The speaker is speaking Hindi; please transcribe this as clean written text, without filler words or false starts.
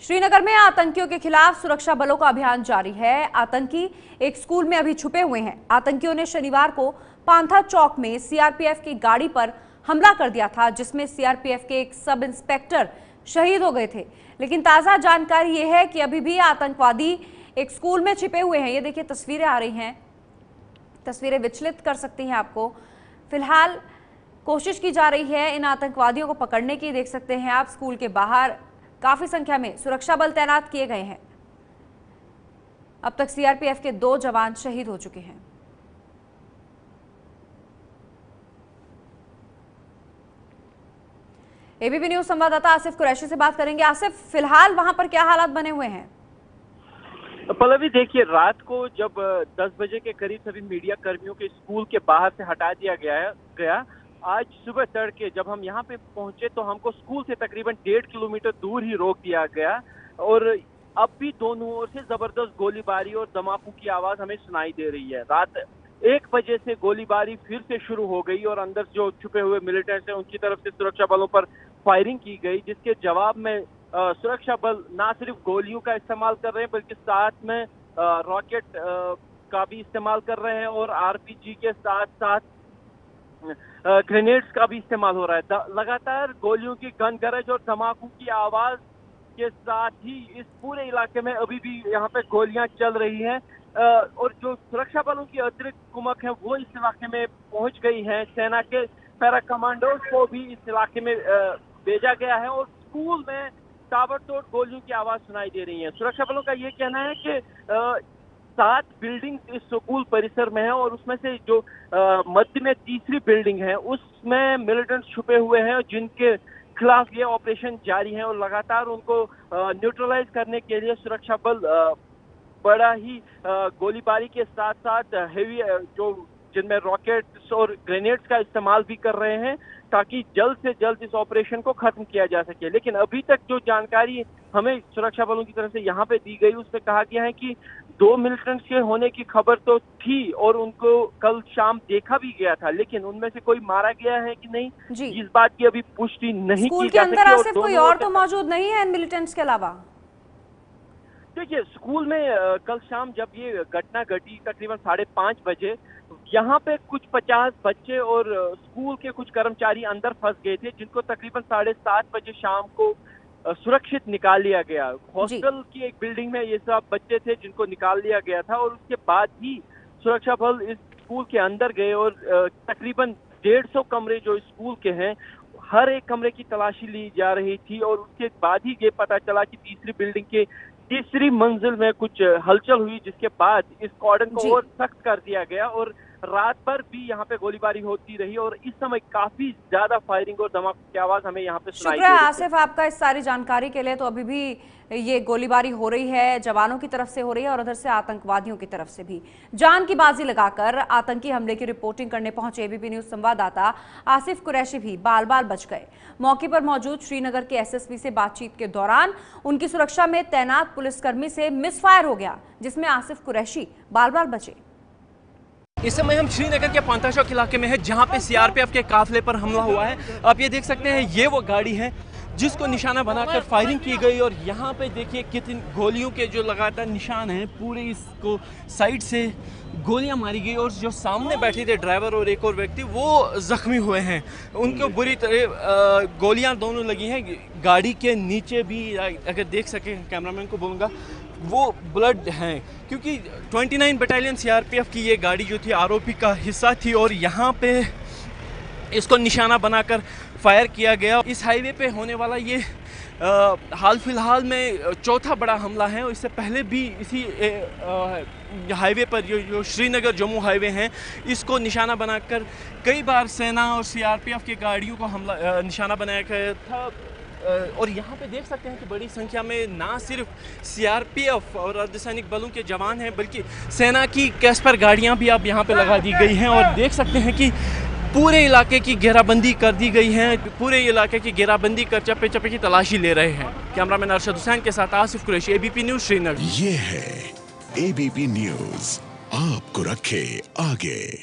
श्रीनगर में आतंकियों के खिलाफ सुरक्षा बलों का अभियान जारी है। आतंकी एक स्कूल में अभी छुपे हुए हैं। आतंकियों ने शनिवार को पांथा चौक में सीआरपीएफ की गाड़ी पर हमला कर दिया था, जिसमें सीआरपीएफ के एक सब इंस्पेक्टर शहीद हो गए थे। लेकिन ताजा जानकारी यह है कि अभी भी आतंकवादी एक स्कूल में छिपे हुए हैं। ये देखिए, तस्वीरें आ रही हैं, तस्वीरें विचलित कर सकती हैं आपको। फिलहाल कोशिश की जा रही है इन आतंकवादियों को पकड़ने की। देख सकते हैं आप, स्कूल के बाहर काफी संख्या में सुरक्षा बल तैनात किए गए हैं। अब तक सीआरपीएफ के 2 जवान शहीद हो चुके हैं। एबीपी न्यूज संवाददाता आसिफ कुरैशी से बात करेंगे। आसिफ, फिलहाल वहां पर क्या हालात बने हुए हैं? पल्लवी, देखिए, रात को जब 10 बजे के करीब सभी मीडिया कर्मियों के स्कूल के बाहर से हटा दिया गया। आज सुबह तड़के जब हम यहाँ पे पहुंचे तो हमको स्कूल से तकरीबन 1.5 किलोमीटर दूर ही रोक दिया गया और अब भी दोनों ओर से जबरदस्त गोलीबारी और धमाकों की आवाज हमें सुनाई दे रही है। रात 1 बजे से गोलीबारी फिर से शुरू हो गई और अंदर जो छुपे हुए मिलिटेंट्स हैं उनकी तरफ से सुरक्षा बलों पर फायरिंग की गई, जिसके जवाब में सुरक्षा बल ना सिर्फ गोलियों का इस्तेमाल कर रहे हैं बल्कि साथ में रॉकेट का भी इस्तेमाल कर रहे हैं और आरपीजी के साथ साथ ग्रेनेड्स का भी इस्तेमाल हो रहा है। लगातार गोलियों की गन गरज और धमाकों की आवाज के साथ ही इस पूरे इलाके में अभी भी यहाँ पे गोलियां चल रही हैं और जो सुरक्षा बलों की अतिरिक्त कुमक है वो इस इलाके में पहुंच गई है। सेना के पैरा कमांडोज को भी इस इलाके में भेजा गया है और स्कूल में ताबड़तोड़ गोलियों की आवाज सुनाई दे रही है। सुरक्षा बलों का ये कहना है कि 7 बिल्डिंग इस स्कूल परिसर में है और उसमें से जो मध्य में तीसरी बिल्डिंग है उसमें मिलिटेंट्स छुपे हुए हैं जिनके खिलाफ ये ऑपरेशन जारी है और लगातार उनको न्यूट्रलाइज करने के लिए सुरक्षा बल बड़ा ही गोलीबारी के साथ साथ हेवी जो जिनमें रॉकेट्स और ग्रेनेड्स का इस्तेमाल भी कर रहे हैं ताकि जल्द से जल्द इस ऑपरेशन को खत्म किया जा सके। लेकिन अभी तक जो जानकारी हमें सुरक्षा बलों की तरफ से यहाँ पे दी गई उसमें कहा गया है कि 2 मिलिटेंट्स के होने की खबर तो थी और उनको कल शाम देखा भी गया था, लेकिन उनमें से कोई मारा गया है कि नहीं इस बात की अभी पुष्टि नहीं की जा सकी। स्कूल के अंदर आसिफ कोई और तो मौजूद नहीं है इन मिलिटेंट्स के अलावा? देखिए, स्कूल में कल शाम जब ये घटना घटी तकरीबन 5:30 बजे, यहाँ पे कुछ 50 बच्चे और स्कूल के कुछ कर्मचारी अंदर फंस गए थे जिनको तकरीबन 7:30 बजे शाम को सुरक्षित निकाल लिया गया। हॉस्टल की एक बिल्डिंग में ये सब बच्चे थे जिनको निकाल लिया गया था और उसके बाद ही सुरक्षा बल इस स्कूल के अंदर गए और तकरीबन 150 कमरे जो स्कूल के हैं हर एक कमरे की तलाशी ली जा रही थी और उसके बाद ही ये पता चला कि तीसरी बिल्डिंग के तीसरी मंजिल में कुछ हलचल हुई, जिसके बाद इस कॉर्डन को और सख्त कर दिया गया और रात भर भी यहाँ पे गोलीबारी होती रही और इस समय काफी ज्यादा फायरिंग और धमाके की आवाज हमें यहाँ पे सुनाई दे रही है। आसिफ, आपका इस सारी जानकारी के लिए। तो अभी भी ये गोलीबारी हो रही है, जवानों की तरफ से हो रही है और उधर से आतंकवादियों की तरफ से भी। जान की बाजी लगाकर आतंकी हमले की रिपोर्टिंग करने पहुंचे एबीपी न्यूज संवाददाता आसिफ कुरैशी भी बाल बाल बच गए। मौके पर मौजूद श्रीनगर के एसएसपी से बातचीत के दौरान उनकी सुरक्षा में तैनात पुलिसकर्मी से मिसफायर हो गया, जिसमें आसिफ कुरैशी बाल बाल बचे। इस समय हम श्रीनगर के पांथा चौक इलाके में है जहां पे सीआरपीएफ के काफिले पर हमला हुआ है। आप ये देख सकते हैं, ये वो गाड़ी है जिसको निशाना बनाकर फायरिंग की गई और यहाँ पे देखिए कितनी गोलियों के जो लगातार निशान हैं, पूरे इसको साइड से गोलियां मारी गई और जो सामने बैठे थे ड्राइवर और एक और व्यक्ति वो जख्मी हुए हैं। उनको बुरी तरह गोलियां दोनों लगी हैं। गाड़ी के नीचे भी अगर देख सके, कैमरामैन को बोलूँगा, वो ब्लड हैं क्योंकि 29 बटालियन सीआरपीएफ की ये गाड़ी जो थी आरोपी का हिस्सा थी और यहाँ पे इसको निशाना बनाकर फायर किया गया। इस हाईवे पे होने वाला ये हाल फिलहाल में 4था बड़ा हमला है और इससे पहले भी इसी हाईवे पर जो श्रीनगर जम्मू हाईवे हैं इसको निशाना बनाकर कई बार सेना और सीआरपीएफ की गाड़ियों को हमला निशाना बनाया गया था। और यहाँ पे देख सकते हैं कि बड़ी संख्या में ना सिर्फ सीआरपीएफ और अर्धसैनिक बलों के जवान हैं बल्कि सेना की कैस्पर गाड़ियाँ भी अब यहाँ पे लगा दी गई हैं और देख सकते हैं कि पूरे इलाके की घेराबंदी कर दी गई है। पूरे इलाके की घेराबंदी कर चप्पे चप्पे की तलाशी ले रहे हैं। कैमरामैन अरशद हुसैन के साथ आसिफ कुरैशी, एबीपी न्यूज श्रीनगर। ये है एबीपी न्यूज, आपको रखे आगे।